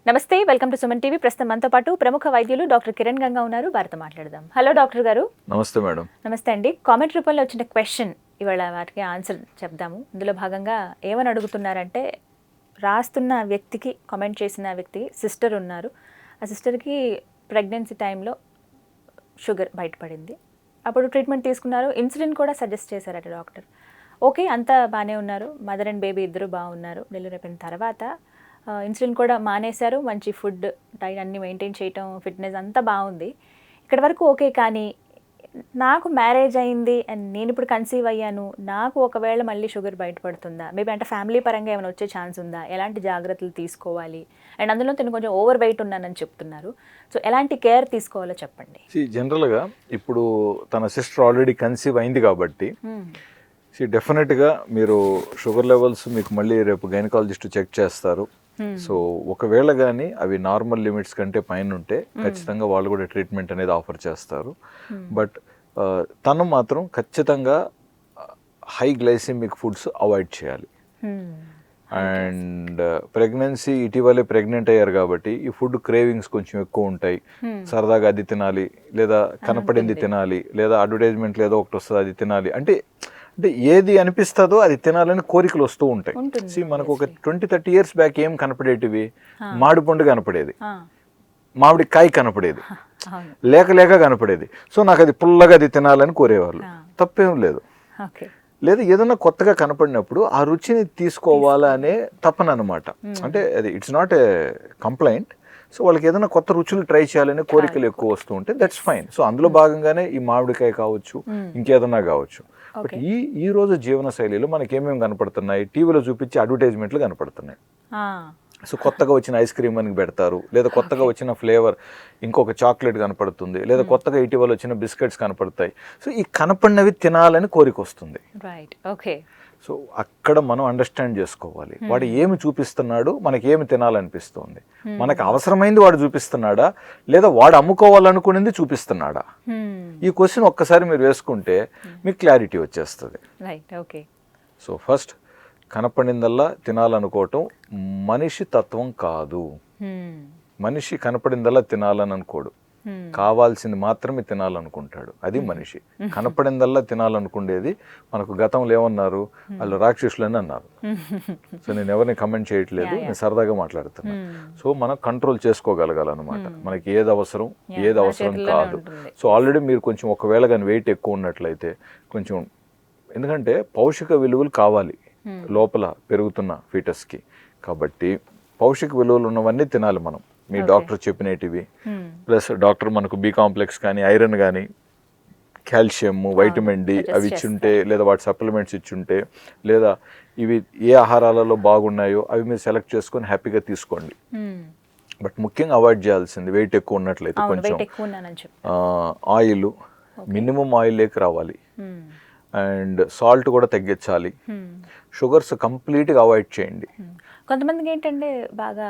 నమస్తే, welcome to Suman TV. ప్రస్తుతం మనతో పాటు ప్రముఖ వైద్యులు డాక్టర్ కిరణ్ గంగా ఉన్నారు. వారితో మాట్లాడదాం. హలో డాక్టర్ గారు. నమస్తే మేడం. నమస్తే అండి. కామెంట్ రూపంలో వచ్చిన క్వశ్చన్ ఇవాళ వాటికి ఆన్సర్ చెప్దాము. ఇందులో భాగంగా ఏమని అడుగుతున్నారంటే, రాస్తున్న వ్యక్తికి, కామెంట్ చేసిన వ్యక్తి సిస్టర్ ఉన్నారు. ఆ సిస్టర్కి ప్రెగ్నెన్సీ టైంలో షుగర్ బయటపడింది. అప్పుడు ట్రీట్మెంట్ తీసుకున్నారు. ఇన్సులిన్ కూడా సజెస్ట్ చేశారట డాక్టర్. ఓకే, అంతా బాగానే ఉన్నారు. మదర్ అండ్ బేబీ ఇద్దరు బాగున్నారు. డెలివరీ అయిపోయిన తర్వాత ఇన్సులిన్ కూడా మానేశారు. మంచి ఫుడ్, డైట్ అన్నీ మెయింటైన్ చేయటం, ఫిట్నెస్ అంతా బాగుంది. ఇక్కడ వరకు ఓకే. కానీ నాకు మ్యారేజ్ అయింది అండ్ నేను ఇప్పుడు కన్సీవ్ అయ్యాను, నాకు ఒకవేళ మళ్ళీ షుగర్ బయటపడుతుందా, మేబీ అంటే ఫ్యామిలీ పరంగా ఏమైనా వచ్చే ఛాన్స్ ఉందా, ఎలాంటి జాగ్రత్తలు తీసుకోవాలి, అండ్ అందులో తను కొంచెం ఓవర్ వెయిట్ ఉన్నానని చెప్తున్నారు. సో ఎలాంటి కేర్ తీసుకోవాలో చెప్పండి. జనరల్గా ఇప్పుడు తన సిస్టర్ ఆల్రెడీ కన్సీవ్ అయింది కాబట్టి డెఫినెట్గా మీరు షుగర్ లెవెల్స్ మీకు మళ్ళీ రేపు గైనకాలజిస్ట్ చెక్ చేస్తారు. సో ఒకవేళ కానీ అవి నార్మల్ లిమిట్స్ కంటే పైన ఉంటే ఖచ్చితంగా వాళ్ళు కూడా ట్రీట్మెంట్ అనేది ఆఫర్ చేస్తారు. బట్ తను మాత్రం ఖచ్చితంగా హై గ్లైసెమిక్ ఫుడ్స్ అవాయిడ్ చేయాలి. అండ్ ప్రెగ్నెన్సీ ఇటీవలే ప్రెగ్నెంట్ అయ్యారు కాబట్టి ఈ ఫుడ్ క్రేవింగ్స్ కొంచెం ఎక్కువ ఉంటాయి. సరదాగా అది తినాలి, లేదా కనపడింది తినాలి, లేదా అడ్వర్టైజ్మెంట్ ఏదో ఒకటి వస్తుంది అది తినాలి, అంటే ఏది అనిపిస్తుందో అది తినాలని కోరికలు వస్తూ ఉంటాయి. మనకు ఒక 20-30 years బ్యాక్ ఏం కనపడేటివి, మామిడి పండు కనపడేది, మామిడి కాయ కనపడేది, లేక కనపడేది. సో నాకు అది పుల్లగా అది తినాలని కోరేవాళ్ళు. తప్పేం లేదు. లేదా ఏదైనా కొత్తగా కనపడినప్పుడు ఆ రుచిని తీసుకోవాలా అనే తపన అనమాట. అంటే అది it's not a complaint. So వాళ్ళకి ఏదైనా కొత్త రుచులు ట్రై చేయాలనే కోరికలు ఎక్కువ వస్తూ ఉంటే దట్స్ ఫైన్. సో అందులో భాగంగానే ఈ మామిడికాయ కావచ్చు, ఇంకేదన్నా కావచ్చు. బట్ ఈ రోజు జీవన శైలిలో మనకి ఏమేమి కనపడుతున్నాయి, టీవీలో చూపించి అడ్వర్టైజ్మెంట్లు కనపడుతున్నాయి. సో కొత్తగా వచ్చిన ఐస్ క్రీమ్ అని పెడతారు, లేదా కొత్తగా వచ్చిన ఫ్లేవర్ ఇంకొక చాక్లెట్ కనపడుతుంది, లేదా కొత్తగా ఇటీవల వచ్చిన బిస్కెట్స్ కనపడతాయి. సో ఈ కనపడినవి తినాలని కోరిక వస్తుంది. సో అక్కడ మనం అండర్స్టాండ్ చేసుకోవాలి, వాడు ఏమి చూపిస్తున్నాడు, మనకి ఏమి తినాలనిపిస్తుంది, మనకు అవసరమైంది వాడు చూపిస్తున్నాడా, లేదా వాడు అమ్ముకోవాలనుకునేది చూపిస్తున్నాడా. ఈ క్వశ్చన్ ఒక్కసారి మీరు వేసుకుంటే మీకు క్లారిటీ వచ్చేస్తుంది. సో ఫస్ట్ కనపడిందల్లా తినాలనుకోవటం మనిషి తత్వం కాదు. మనిషి కనపడిందల్లా తినాలని అనుకోడు, కావాల్సింది మాత్రమే తినాలనుకుంటాడు. అది మనిషి. కనపడిందల్లా తినాలనుకునేది మనకు గతంలో ఏమన్నారు, వాళ్ళు రాక్షసులని అన్నారు. సో నేను ఎవరిని కమెంట్ చేయట్లేదు, నేను సరదాగా మాట్లాడుతున్నా. సో మనం కంట్రోల్ చేసుకోగలగాలన్నమాట, మనకి ఏది అవసరం ఏది అవసరం కాదు. సో ఆల్రెడీ మీరు కొంచెం ఒకవేళ కానీ వెయిట్ ఎక్కువ ఉన్నట్లయితే కొంచెం, ఎందుకంటే పౌష్టిక విలువలు కావాలి లోపల పెరుగుతున్న ఫీటస్కి. కాబట్టి పౌష్టిక విలువలు ఉన్నవన్నీ తినాలి మనం, మీ డాక్టర్ చెప్పినటివి. ప్లస్ డాక్టర్ మనకు బి కాంప్లెక్స్ కానీ, ఐరన్ కానీ, కాల్షియం, వైటమిన్ డి అవి ఇచ్చుంటే, లేదా వాటి సప్లిమెంట్స్ ఇచ్చుంటే, లేదా ఇవి ఏ ఆహారాలలో బాగున్నాయో అవి మీరు సెలెక్ట్ చేసుకొని హ్యాపీగా తీసుకోండి. బట్ ముఖ్యంగా అవాయిడ్ చేయాల్సింది వెయిట్ ఎక్కువ ఉన్నట్లయితే కొంచెం ఆయిల్, మినిమం ఆయిల్ లేక రావాలి. అండ్ సాల్ట్ కూడా తగ్గించాలి. షుగర్స్ కంప్లీట్గా అవాయిడ్ చేయండి. కొంతమందికి ఏంటంటే బాగా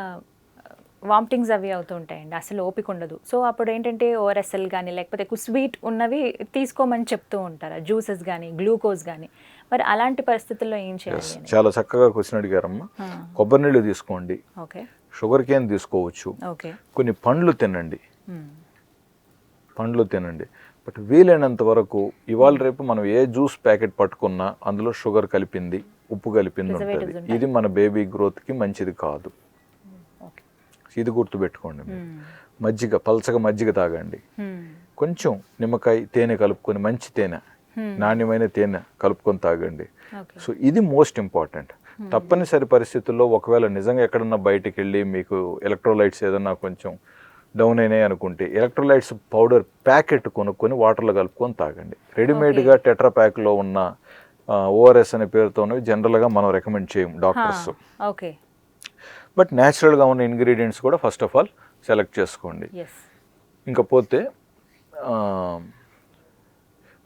వామిటింగ్స్ అవి అవుతూ ఉంటాయండి, అసలు ఓపిక ఉండదు. సో అప్పుడు ఏంటంటే ఓఆర్ఎస్ఎల్ కానీ, లేకపోతే ఎక్కువ స్వీట్ ఉన్నవి తీసుకోమని చెప్తూ ఉంటారు, జ్యూసెస్ కానీ, గ్లూకోజ్ కానీ. మరి అలాంటి పరిస్థితుల్లో ఏం చేయాలి? చాలా చక్కగా క్వశ్చన్ అడిగారమ్మా. కొబ్బరి నీళ్ళు తీసుకోండి, షుగర్ కేన్ తీసుకోవచ్చు, కొన్ని పండ్లు తినండి, బట్ వీలైనంత వరకు ఇవాళ రేపు మనం ఏ జ్యూస్ ప్యాకెట్ పట్టుకున్నా అందులో షుగర్ కలిపింది, ఉప్పు కలిపింది ఉంటుంది. ఇది మన బేబీ గ్రోత్కి మంచిది కాదు. ఇది గుర్తుపెట్టుకోండి. మజ్జిగ, పల్చగా మజ్జిగ తాగండి, కొంచెం నిమ్మకాయ, తేనె కలుపుకొని, మంచి తేనె, నాణ్యమైన తేనె కలుపుకొని తాగండి. సో ఇది మోస్ట్ ఇంపార్టెంట్. తప్పనిసరి పరిస్థితుల్లో ఒకవేళ నిజంగా ఎక్కడన్నా బయటికి వెళ్ళి మీకు ఎలక్ట్రోలైట్స్ ఏదన్నా కొంచెం డౌన్ అయినాయి అనుకుంటే, ఎలక్ట్రోలైట్స్ పౌడర్ ప్యాకెట్ కొనుక్కొని వాటర్లో కలుపుకొని తాగండి. రెడీమేడ్గా టెట్రా ప్యాక్లో ఉన్న ఓఆర్ఎస్ అనే పేరుతోనే జనరల్గా మనం రికమెండ్ చేయం డాక్టర్స్. బట్ న్యాచురల్గా ఉన్న ఇంగ్రీడియంట్స్ కూడా ఫస్ట్ ఆఫ్ ఆల్ సెలెక్ట్ చేసుకోండి. ఇంకపోతే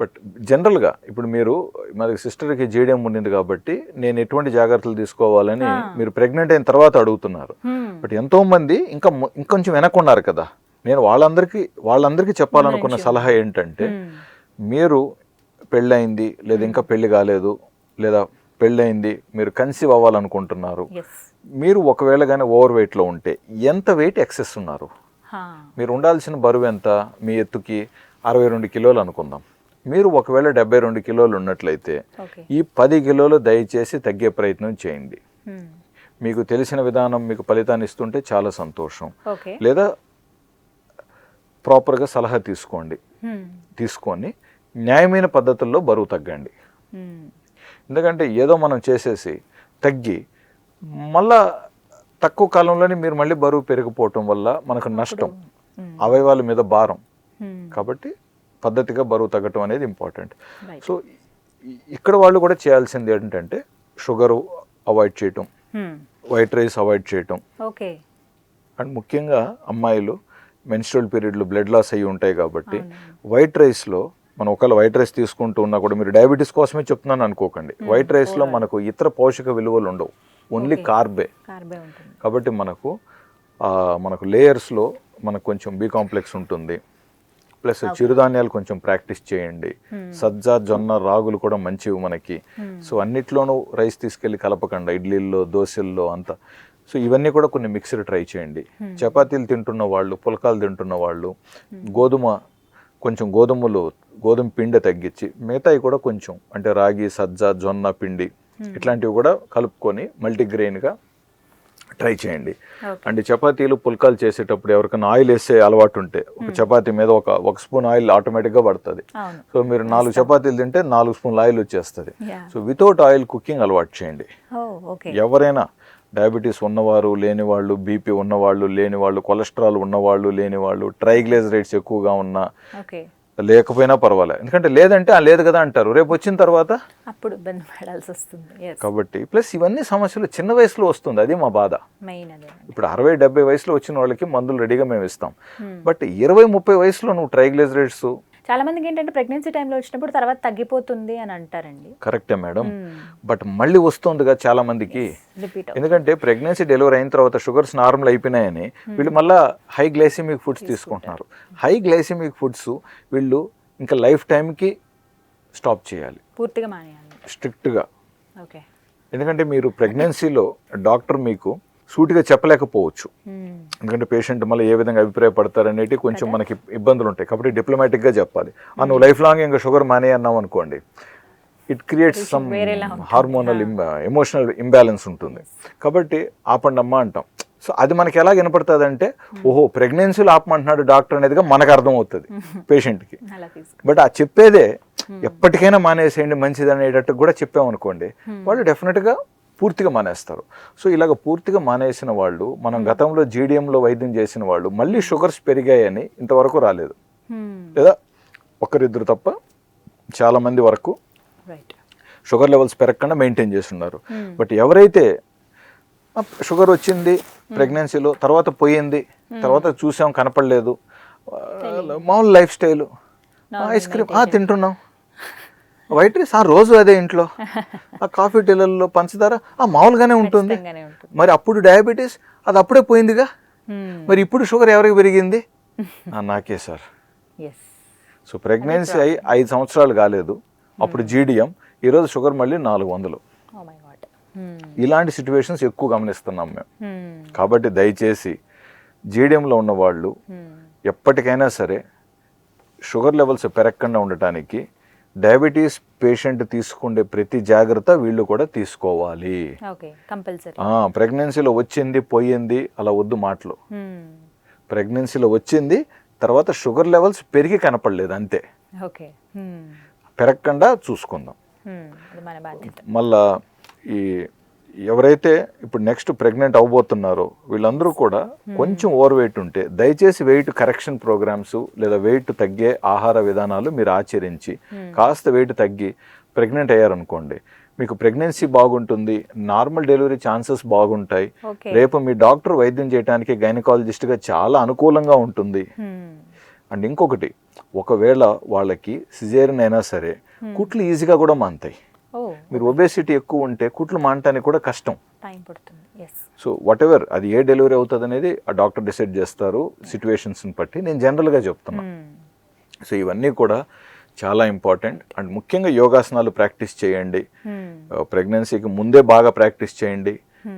బట్ జనరల్గా ఇప్పుడు మీరు, మరి సిస్టర్కి జీడియం ఉండింది కాబట్టి నేను ఎటువంటి జాగ్రత్తలు తీసుకోవాలని మీరు ప్రెగ్నెంట్ అయిన తర్వాత అడుగుతున్నారు. బట్ ఎంతోమంది ఇంకొంచెం వెనక్కున్నారు కదా. నేను వాళ్ళందరికీ చెప్పాలనుకున్న సలహా ఏంటంటే, మీరు పెళ్ళయింది, లేదా ఇంకా పెళ్లి కాలేదు, లేదా పెళ్ళయింది, మీరు కన్సీవ్ అవ్వాలనుకుంటున్నారు, మీరు ఒకవేళ కానీ ఓవర్ వెయిట్లో ఉంటే ఎంత వెయిట్ ఎక్సెస్ ఉన్నారు, మీరు ఉండాల్సిన బరువు ఎంత, మీ ఎత్తుకి 62 కిలోలు అనుకుందాం. మీరు ఒకవేళ 72 కిలోలు ఉన్నట్లయితే ఈ 10 కిలోలు దయచేసి తగ్గే ప్రయత్నం చేయండి. మీకు తెలిసిన విధానం మీకు ఫలితాన్ని ఇస్తుంటే చాలా సంతోషం. లేదా ప్రాపర్గా సలహా తీసుకొని న్యాయమైన పద్ధతుల్లో బరువు తగ్గండి. ఎందుకంటే ఏదో మనం చేసేసి తగ్గి మళ్ళా తక్కువ కాలంలోనే మీరు మళ్ళీ బరువు పెరిగిపోవటం వల్ల మనకు నష్టం, అవయవాల మీద భారం. కాబట్టి పద్ధతిగా బరువు తగ్గటం అనేది ఇంపార్టెంట్. సో ఇక్కడ వాళ్ళు కూడా చేయాల్సింది ఏంటంటే షుగరు అవాయిడ్ చేయటం, వైట్ రైస్ అవాయిడ్ చేయటం. అండ్ ముఖ్యంగా అమ్మాయిలు మెన్స్ట్రువల్ పీరియడ్లో బ్లడ్ లాస్ అయ్యి ఉంటాయి కాబట్టి వైట్ రైస్లో మనం ఒకవేళ వైట్ రైస్ తీసుకుంటూ ఉన్నా కూడా, మీరు డయాబెటీస్ కోసమే చెప్తున్నాను అనుకోకండి, వైట్ రైస్లో మనకు ఇతర పోషక విలువలు ఉండవు, ఓన్లీ కార్బే. కాబట్టి మనకు లేయర్స్లో మనకు కొంచెం బి కాంప్లెక్స్ ఉంటుంది. ప్లస్ చిరుధాన్యాలు కొంచెం ప్రాక్టీస్ చేయండి. సజ్జ, జొన్న, రాగులు కూడా మంచివి మనకి. సో అన్నిట్లోనూ రైస్ తీసుకెళ్ళి కలపకుండా, ఇడ్లీల్లో, దోశల్లో అంతా. సో ఇవన్నీ కూడా కొన్ని మిక్స్డ్ ట్రై చేయండి. చపాతీలు తింటున్న వాళ్ళు, పుల్కాలు తింటున్న వాళ్ళు గోధుమ పిండి తగ్గించి మిగతాయి కూడా కొంచెం అంటే రాగి, సజ్జ, జొన్న పిండి ఇట్లాంటివి కూడా కలుపుకొని మల్టీగ్రెయిన్గా ట్రై చేయండి. అంటే చపాతీలు, పుల్కాలు చేసేటప్పుడు ఎవరికైనా ఆయిల్ వేసే అలవాటు ఉంటే ఒక చపాతీ మీద ఒక స్పూన్ ఆయిల్ ఆటోమేటిక్గా పడుతుంది. సో మీరు 4 చపాతీలు తింటే 4 స్పూన్ల ఆయిల్ వచ్చేస్తుంది. సో వితౌట్ ఆయిల్ కుకింగ్ అలవాటు చేయండి. ఎవరైనా డయాబెటీస్ ఉన్నవారు, లేనివాళ్ళు, బీపీ ఉన్నవాళ్ళు, లేనివాళ్ళు, కొలెస్ట్రాల్ ఉన్నవాళ్ళు, లేనివాళ్ళు, ట్రైగ్లిజరైడ్స్ ఎక్కువగా ఉన్నా లేకపోయినా పర్వాలేదు. ఎందుకంటే లేదంటే లేదు కదా అంటారు, రేపు వచ్చిన తర్వాత అప్పుడు ఇబ్బంది పడాల్సి వస్తుంది. కాబట్టి ప్లస్ ఇవన్నీ సమస్యలు చిన్న వయసులో వస్తుంది, అది మా బాధ. ఇప్పుడు 60-70 వయసులో వచ్చిన వాళ్ళకి మందులు రెడీగా మేము ఇస్తాం. బట్ 20-30 వయసులో నువ్వు ట్రైగ్లిజరైడ్స్, చాలా మందికి ఏంటంటే ప్రెగ్నెన్సీ టైంలో వచ్చినప్పుడు తర్వాత తగ్గిపోతుంది అని అంటారండి. కరెక్టే మేడం, బట్ మళ్ళీ వస్తుందిగా చాలా మందికి. ఎందుకంటే ప్రెగ్నెన్సీ డెలివరీ అయిన తర్వాత షుగర్స్ నార్మల్ అయిపోయినాయని వీళ్ళు మళ్ళీ హై గ్లైసిమిక్ ఫుడ్స్ తీసుకుంటున్నారు. హై గ్లైసిమిక్ ఫుడ్స్ వీళ్ళు ఇంకా లైఫ్ టైంకి స్టాప్ చేయాలి, పూర్తిగా మానేయాలి స్ట్రిక్ట్గా. ఎందుకంటే మీరు ప్రెగ్నెన్సీలో డాక్టర్ మీకు సూటిగా చెప్పలేకపోవచ్చు, ఎందుకంటే పేషెంట్ మళ్ళీ ఏ విధంగా అభిప్రాయపడతారనేది కొంచెం మనకి ఇబ్బందులు ఉంటాయి. కాబట్టి డిప్లొమాటిక్గా చెప్పాలి. నువ్వు లైఫ్ లాంగ్ ఇంకా షుగర్ మానే అన్నావు అనుకోండి, it creates some hormonal emotional imbalance ఉంటుంది. కాబట్టి ఆపండమ్మా అంటాం. సో అది మనకి ఎలా వినపడుతుంది అంటే, ఓహో ప్రెగ్నెన్సీలో ఆపమంటున్నాడు డాక్టర్ అనేదిగా మనకు అర్థమవుతుంది పేషెంట్కి. బట్ ఆ చెప్పేదే ఎప్పటికైనా మానేసేయండి మంచిది అనేటట్టు కూడా చెప్పామనుకోండి, వాళ్ళు డెఫినెట్గా పూర్తిగా మానేస్తారు. సో ఇలాగ పూర్తిగా మానేసిన వాళ్ళు, మనం గతంలో జీడిఎంలో వైద్యం చేసిన వాళ్ళు మళ్ళీ షుగర్స్ పెరిగాయని ఇంతవరకు రాలేదు. లేదా ఒకరిద్దరు తప్ప చాలా మంది వరకు షుగర్ లెవెల్స్ పెరగకుండా మెయింటైన్ చేస్తున్నారు. బట్ ఎవరైతే షుగర్ వచ్చింది ప్రెగ్నెన్సీలో, తర్వాత పోయింది, తర్వాత చూసాం కనపడలేదు, మామూలు లైఫ్ స్టైల్, ఐస్ క్రీమ్ తింటున్నాం, వైట్ రైస్ రోజు అదే ఇంట్లో, ఆ కాఫీ టీలలో పంచదార మామూలుగానే ఉంటుంది, మరి అప్పుడు డయాబెటీస్ అది అప్పుడే పోయిందిగా, మరి ఇప్పుడు షుగర్ ఎవరికి పెరిగింది? నాకే సార్. సో ప్రెగ్నెన్సీ అయి 5 సంవత్సరాలు కాలేదు, అప్పుడు జీడిఎం, ఈరోజు షుగర్ మళ్ళీ 400. ఇలాంటి సిచ్యువేషన్స్ ఎక్కువ గమనిస్తున్నాం మేము. కాబట్టి దయచేసి జీడిఎంలో ఉన్న వాళ్ళు ఎప్పటికైనా సరే షుగర్ లెవెల్స్ పెరగకుండా ఉండటానికి డయాబెటీస్ పేషెంట్ తీసుకునే ప్రతి జాగ్రత్త వీళ్ళు కూడా తీసుకోవాలి. ప్రెగ్నెన్సీలో వచ్చింది పోయింది అలా వద్దు మాటలు. ప్రెగ్నెన్సీలో వచ్చింది, తర్వాత షుగర్ లెవెల్స్ పెరిగి కనపడలేదు అంతే, పెరగకుండా చూసుకుందాం. మళ్ళా ఈ ఎవరైతే ఇప్పుడు నెక్స్ట్ ప్రెగ్నెంట్ అవబోతున్నారో వీళ్ళందరూ కూడా కొంచెం ఓవర్ వెయిట్ ఉంటే దయచేసి వెయిట్ కరెక్షన్ ప్రోగ్రామ్స్ లేదా వెయిట్ తగ్గే ఆహార విధానాలు మీరు ఆచరించి కాస్త వెయిట్ తగ్గి ప్రెగ్నెంట్ అయ్యారనుకోండి, మీకు ప్రెగ్నెన్సీ బాగుంటుంది, నార్మల్ డెలివరీ ఛాన్సెస్ బాగుంటాయి, రేపు మీ డాక్టర్ వైద్యం చేయడానికి గైనకాలజిస్ట్గా చాలా అనుకూలంగా ఉంటుంది. అండ్ ఇంకొకటి, ఒకవేళ వాళ్ళకి సిజేరియన్ అయినా సరే కుట్లు ఈజీగా కూడా మానుతాయి. మీరు ఒబేసిటీ ఎక్కువ ఉంటే కుట్లు మానటానికి కూడా కష్టం, సో వాట్ ఎవర్ అది ఏ డెలివరీ అవుతుంది అనేది ఆ డాక్టర్ డిసైడ్ చేస్తారు సిచ్యువేషన్స్ని బట్టి. నేను జనరల్గా చెప్తున్నా. సో ఇవన్నీ కూడా చాలా ఇంపార్టెంట్. అండ్ ముఖ్యంగా యోగాసనాలు ప్రాక్టీస్ చేయండి, ప్రెగ్నెన్సీకి ముందే బాగా ప్రాక్టీస్ చేయండి.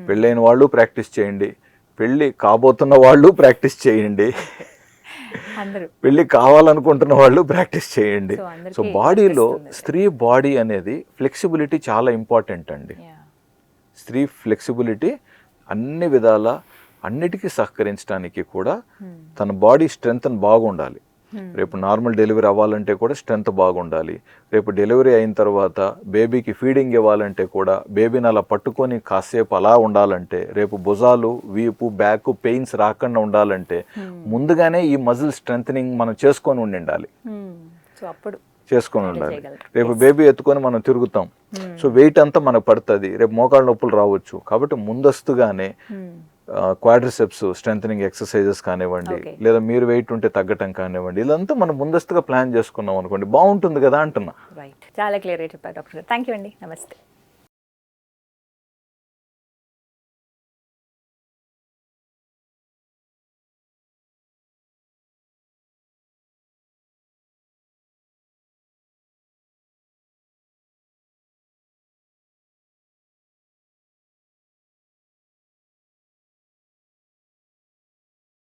పెళ్ళైన వాళ్ళు ప్రాక్టీస్ చేయండి, పెళ్ళి కాబోతున్న వాళ్ళు ప్రాక్టీస్ చేయండి, అందరూ పెళ్ళి కావాలనుకుంటున్న వాళ్ళు ప్రాక్టీస్ చేయండి. So, అందరికీ సో బాడీలో వర్తిస్తుంది. స్త్రీ బాడీ అనేది ఫ్లెక్సిబిలిటీ చాలా ఇంపార్టెంట్ అండి. Yeah. స్త్రీ ఫ్లెక్సిబిలిటీ అన్ని విధాల అన్నిటికీ సహకరించడానికి కూడా తన బాడీ స్ట్రెంగ్త్ బాగుండాలి. రేపు నార్మల్ డెలివరీ అవ్వాలంటే కూడా స్ట్రెంగ్త్ బాగుండాలి. రేపు డెలివరీ అయిన తర్వాత బేబీకి ఫీడింగ్ ఇవ్వాలంటే కూడా బేబీని అలా పట్టుకొని కాసేపు అలా ఉండాలంటే, రేపు భుజాలు, వీపు, బ్యాక్ పెయిన్స్ రాకుండా ఉండాలంటే ముందుగానే ఈ మజిల్ స్ట్రెంగ్ మనం చేసుకొని ఉండాలి. సో అప్పుడు చేసుకొని ఉండాలి. చేయగలరు. రేపు బేబీ ఎత్తుకొని మనం తిరుగుతాం, సో వెయిట్ అంతా మనకు పడుతుంది, రేపు మోకాళ్ళ నొప్పులు రావచ్చు. కాబట్టి ముందస్తుగానే క్వాడ్రిసెప్స్ స్ట్రెంథనింగ్ ఎక్సర్సైజెస్ కానివ్వండి, Okay. లేదా మీరు వెయిట్ ఉంటే తగ్గటం కానివ్వండి, ఇదంతా మనం ముందస్తుగా ప్లాన్ చేసుకున్నాం అనుకోండి, బాగుంటుంది కదా అంటున్నా. రైట్, చాలా క్లియర్గా చెప్పారు డాక్టర్ గారు. థ్యాంక్ యూ అండి, నమస్తే.